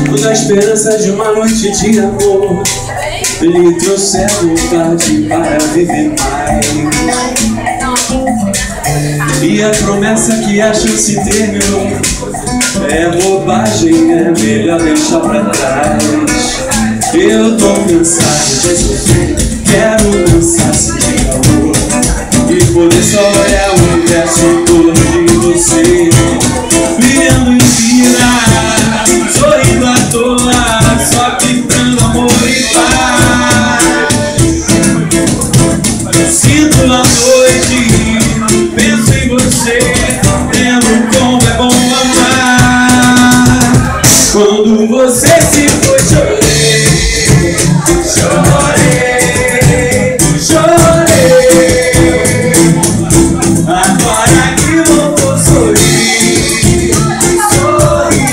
Quando a esperança de uma noite de amor lhe trouxer vontade para viver mais, e a promessa que a chance terminou é bobagem, é melhor deixar pra trás. Eu tô cansado de sofrer, quero dançar sem calor e poder só olhar o universo todo de você, brilhando em vida, sorrindo à toa, só vibrando amor e paz. Sinto a noite, penso em você, lembro como é bom amar. Quando você se foi, chorei, chorei, chorei. Agora que voltou, sorri, sorri,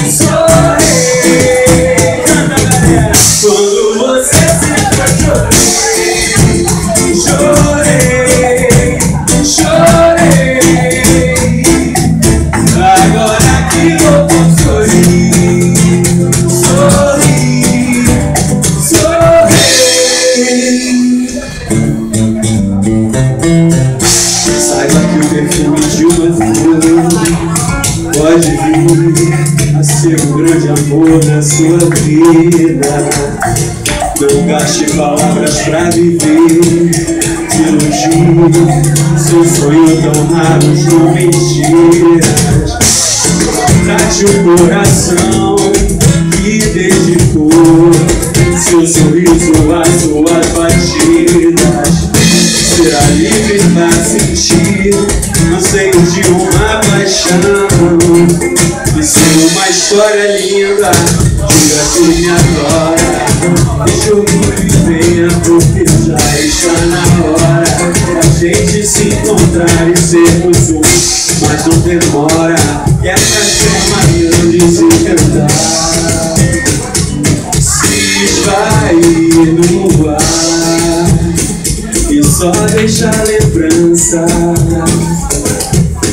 sorri. Canta, galera. Quando você se foi, chorei, chorei, chorei. Agora que voltou, sorri, sorri, sorri. Saiba que o perfume de uma flor pode vir a ser um grande amor da sua vida. Não gaste palavras pra viver, te iludir, seu sonho tão raro de mentiras. Trate o coração que dedicou seu sorriso às suas batidas. Será livre pra sentir anseios de uma paixão e ser uma história linda. Diga que me adora, deixa o mundo e venha, porque já está na hora da gente se encontrar e sermos um, mas não demora. E essa chama grande se cantar, se esvair no ar e só deixar lembrança.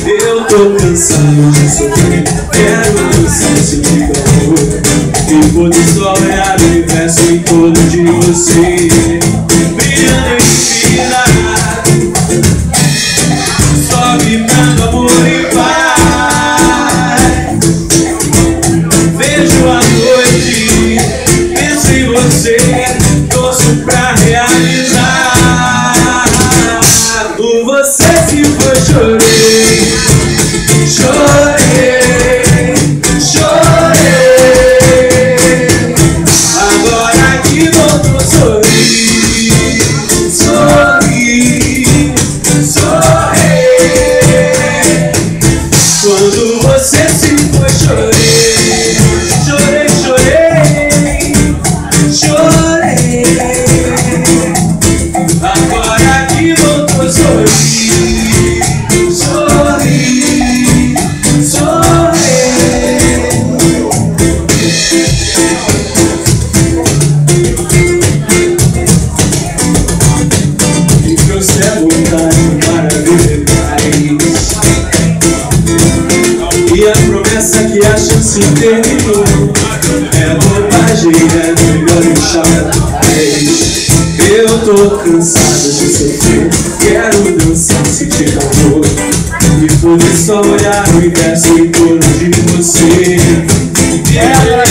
Eu tô cansado de sofrer, quero dançar sem te calor e poder só olhar o universo em torno de você, brilhando em vida, só vibrando amor e paz. Vejo a noite, penso em você, torço pra realizar. Por você se foi, chorei, chorei, chorei. Agora que voltou, sorri, sorri, sorri. Quando você se foi, chorei, chorei, chorei, chorei. Agora que voltou, sorri, sorri, sorri. E trouxe a vontade para viver mais, e a promessa que a chance terminou é bobagem, é melhor deixar pra trás. Eu tô cansado de sofrer, quero dançar, sentir calor e poder só olhar o universo em torno de você. E ela,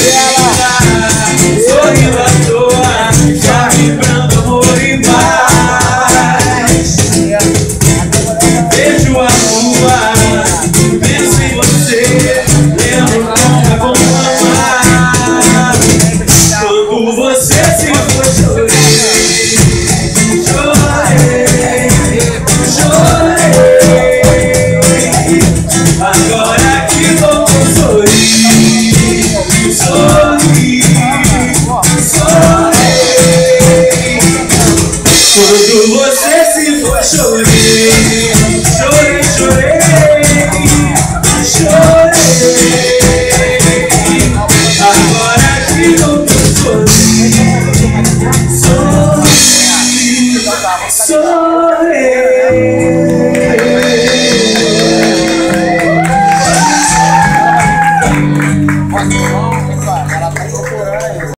sorrindo à toa, já vibrando amor e paz. Vejo a lua, penso em você, lembro como é bom amar. Quando você se foi, chorei, chorei, chorei. Agora que voltou, sorri, sorri, sorri. Quando você se foi, chorei, chorei, chorei, chorei. Agora que voltou, sorri, sorri, sorri. Ó,